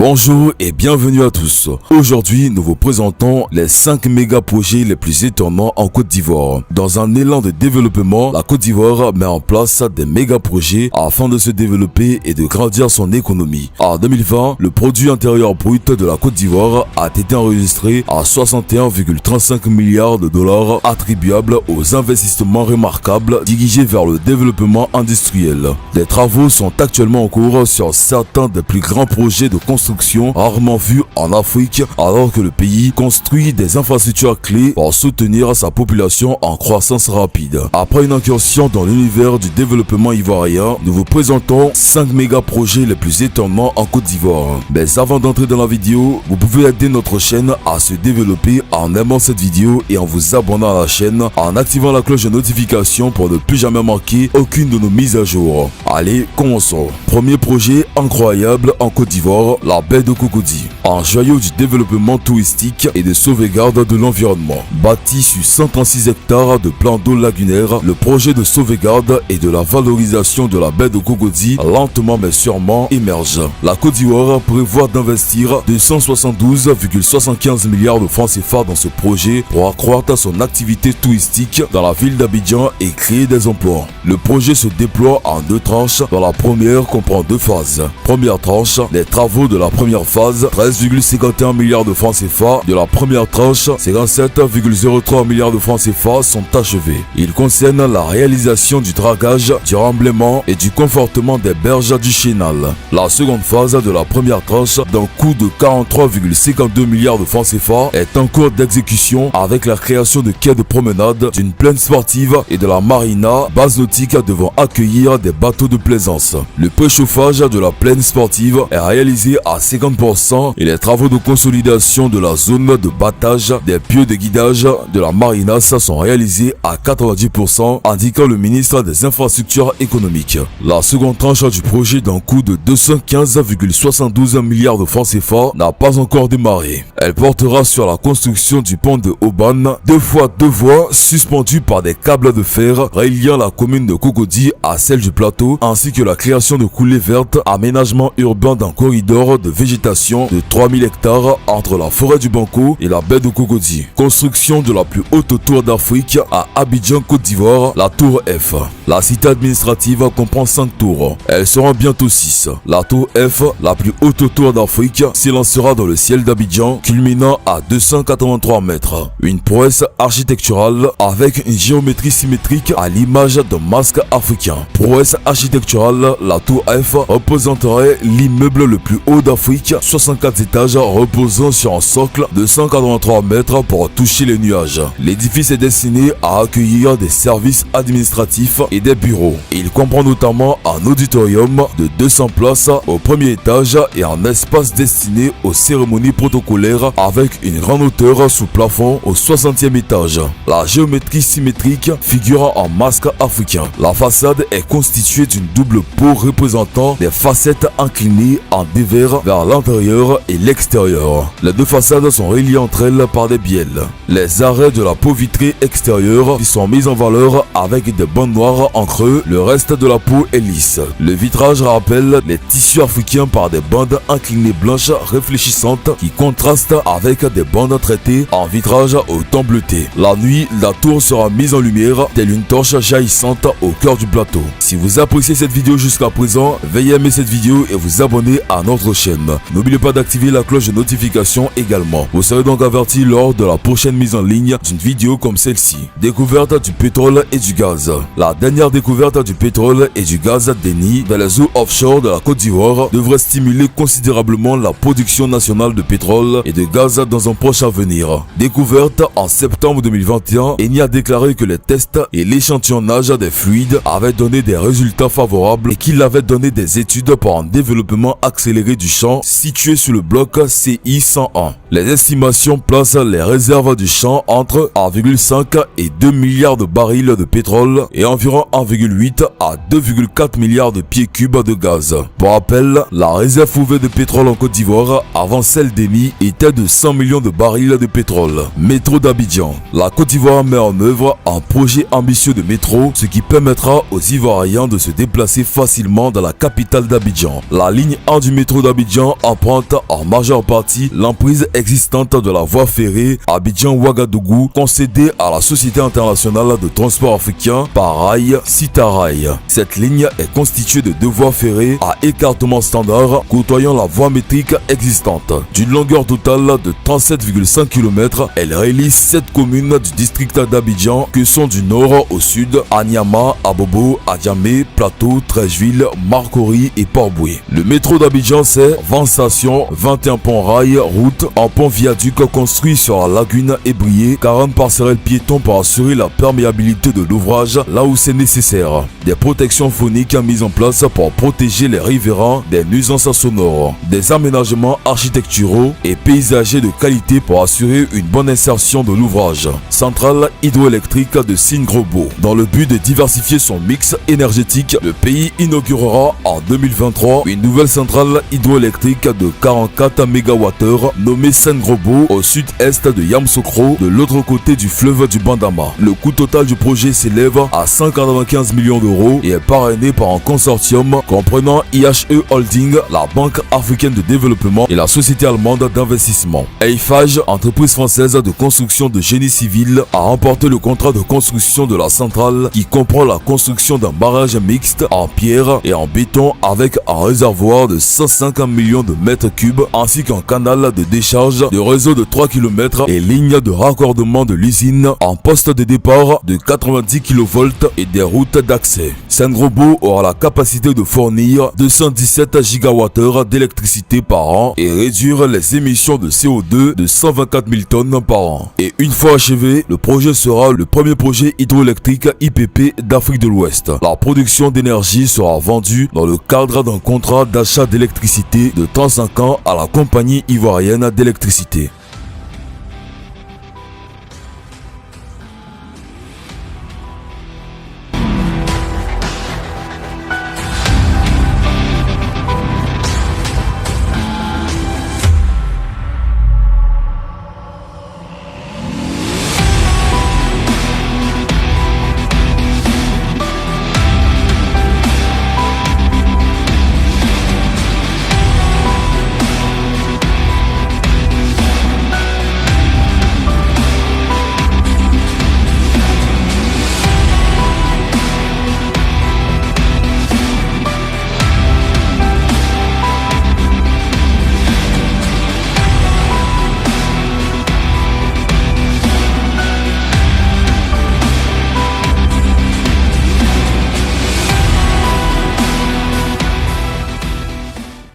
Bonjour et bienvenue à tous. Aujourd'hui, nous vous présentons les 5 méga projets les plus étonnants en Côte d'Ivoire. Dans un élan de développement, la Côte d'Ivoire met en place des méga projets afin de se développer et de grandir son économie. En 2020, le produit intérieur brut de la Côte d'Ivoire a été enregistré à 61,35 milliards de dollars attribuables aux investissements remarquables dirigés vers le développement industriel. Des travaux sont actuellement en cours sur certains des plus grands projets de construction rarement vus en Afrique, alors que le pays construit des infrastructures clés pour soutenir sa population en croissance rapide. Après une incursion dans l'univers du développement ivoirien, nous vous présentons 5 méga projets les plus étonnants en Côte d'Ivoire. Mais avant d'entrer dans la vidéo, vous pouvez aider notre chaîne à se développer en aimant cette vidéo et en vous abonnant à la chaîne, en activant la cloche de notification pour ne plus jamais manquer aucune de nos mises à jour. Allez, commençons. Premier projet incroyable en Côte d'Ivoire, la baie de Cocody. Un joyau du développement touristique et de sauvegarde de l'environnement. Bâti sur 136 hectares de plans d'eau lagunaires, le projet de sauvegarde et de la valorisation de la baie de Cocody lentement mais sûrement émerge. La Côte d'Ivoire prévoit d'investir 272,75 milliards de francs CFA dans ce projet pour accroître son activité touristique dans la ville d'Abidjan et créer des emplois. Le projet se déploie en 2 tranches, dont la première comprend 2 phases. Première tranche, les travaux de la première phase, 13,51 milliards de francs CFA. De la première tranche, 57,03 milliards de francs CFA sont achevés. Ils concernent la réalisation du dragage, du remblaiement et du confortement des berges du chénal. La seconde phase de la première tranche, d'un coût de 43,52 milliards de francs CFA, est en cours d'exécution avec la création de quais de promenade, d'une plaine sportive et de la marina, base nautique devant accueillir des bateaux de plaisance. Le préchauffage de la plaine sportive est réalisé à 50% et les travaux de consolidation de la zone de battage des pieux de guidage de la marinas sont réalisés à 90%, indiquant le ministre des Infrastructures économiques. La seconde tranche du projet d'un coût de 215,72 milliards de francs CFA n'a pas encore démarré. Elle portera sur la construction du pont de Oban, 2 fois 2 voies suspendues par des câbles de fer reliant la commune de Cocody à celle du plateau, ainsi que la création de coulées vertes, aménagement urbain d'un corridor de végétation de 3000 hectares entre la forêt du Banco et la baie de Cocody. Construction de la plus haute tour d'Afrique à Abidjan, Côte d'Ivoire, la tour F. La cité administrative comprend 5 tours. Elles seront bientôt 6. La tour F, la plus haute tour d'Afrique, s'élancera dans le ciel d'Abidjan, culminant à 283 mètres. Une prouesse architecturale avec une géométrie symétrique à l'image d'un masque africain. Prouesse architecturale, la tour F représenterait l'immeuble le plus haut d'Afrique, 64 étages reposant sur un socle de 183 mètres pour toucher les nuages. L'édifice est destiné à accueillir des services administratifs et des bureaux. Il comprend notamment un auditorium de 200 places au premier étage et un espace destiné aux cérémonies protocolaires avec une grande hauteur sous plafond au 60e étage. La géométrie symétrique figure en masque africain. La façade est constituée d'une double peau représentant des facettes inclinées en dévers vers l'intérieur et l'extérieur. Les 2 façades sont reliées entre elles par des bielles. Les arrêts de la peau vitrée extérieure qui sont mis en valeur avec des bandes noires en creux, le reste de la peau est lisse. Le vitrage rappelle les tissus africains par des bandes inclinées blanches réfléchissantes qui contrastent avec des bandes traitées en vitrage au temps bleuté. La nuit, la tour sera mise en lumière telle une torche jaillissante au cœur du plateau. Si vous appréciez cette vidéo jusqu'à présent, veuillez aimer cette vidéo et vous abonner à notre chaîne. N'oubliez pas d'activer la cloche de notification également. Vous serez donc averti lors de la prochaine mise en ligne d'une vidéo comme celle-ci. Découverte du pétrole et du gaz. La dernière découverte du pétrole et du gaz d'Eni dans les eaux offshore de la Côte d'Ivoire devrait stimuler considérablement la production nationale de pétrole et de gaz dans un proche avenir. Découverte en septembre 2021, Eni a déclaré que les tests et l'échantillonnage des fluides avaient donné des résultats favorables et qu'il avait donné des études pour un développement accéléré du champ situé sur le bloc CI 101. Les estimations placent les réserves du champ entre 1,5 et 2 milliards de barils de pétrole et environ 1,8 à 2,4 milliards de pieds cubes de gaz. Pour rappel, la réserve prouvée de pétrole en Côte d'Ivoire avant celle d'Eni était de 100 millions de barils de pétrole. Métro d'Abidjan. La Côte d'Ivoire met en œuvre un projet ambitieux de métro, ce qui permettra aux Ivoiriens de se déplacer facilement dans la capitale d'Abidjan. La ligne 1 du métro d'Abidjan emprunte en majeure partie l'emprise existante de la voie ferrée Abidjan-Ouagadougou concédée à la Société internationale de transport africain par Rail Citarail. Cette ligne est constituée de deux voies ferrées à écartement standard côtoyant la voie métrique existante. D'une longueur totale de 37,5 km, elle relie 7 communes du district d'Abidjan que sont du nord au sud Anyama, Abobo, Adjamé, Plateau, Trècheville, Marcory et Port-Boué. Le métro d'Abidjan c'est 20 stations, 21 ponts rails, routes, un pont viaduc construit sur la lagune ébriée, 40 passerelles piétons pour assurer la perméabilité de l'ouvrage là où c'est nécessaire. Des protections phoniques mises en place pour protéger les riverains des nuisances sonores. Des aménagements architecturaux et paysagers de qualité pour assurer une bonne insertion de l'ouvrage. Centrale hydroélectrique de Singrobo. Dans le but de diversifier son mix énergétique, le pays inaugurera en 2023 une nouvelle centrale hydroélectrique de 44 MWh nommée Singrobo au sud-est de Yamoussoukro, de l'autre côté du fleuve du Bandama. Le coût total du projet s'élève à 195 millions d'euros et est parrainé par un consortium comprenant IHE Holding, la Banque africaine de développement et la société allemande d'investissement. Eiffage, entreprise française de construction de génie civil, a remporté le contrat de construction de la centrale qui comprend la construction d'un barrage mixte en pierre et en béton avec un réservoir de 105 millions de mètres cubes ainsi qu'un canal de décharge de réseau de 3 km et ligne de raccordement de l'usine en poste de départ de 90 kV et des routes d'accès. Singrobo aura la capacité de fournir 217 GWh d'électricité par an et réduire les émissions de CO2 de 124 000 tonnes par an. Et une fois achevé, le projet sera le premier projet hydroélectrique IPP d'Afrique de l'Ouest. La production d'énergie sera vendue dans le cadre d'un contrat d'achat d'électricité de 35 ans à la compagnie ivoirienne d'électricité.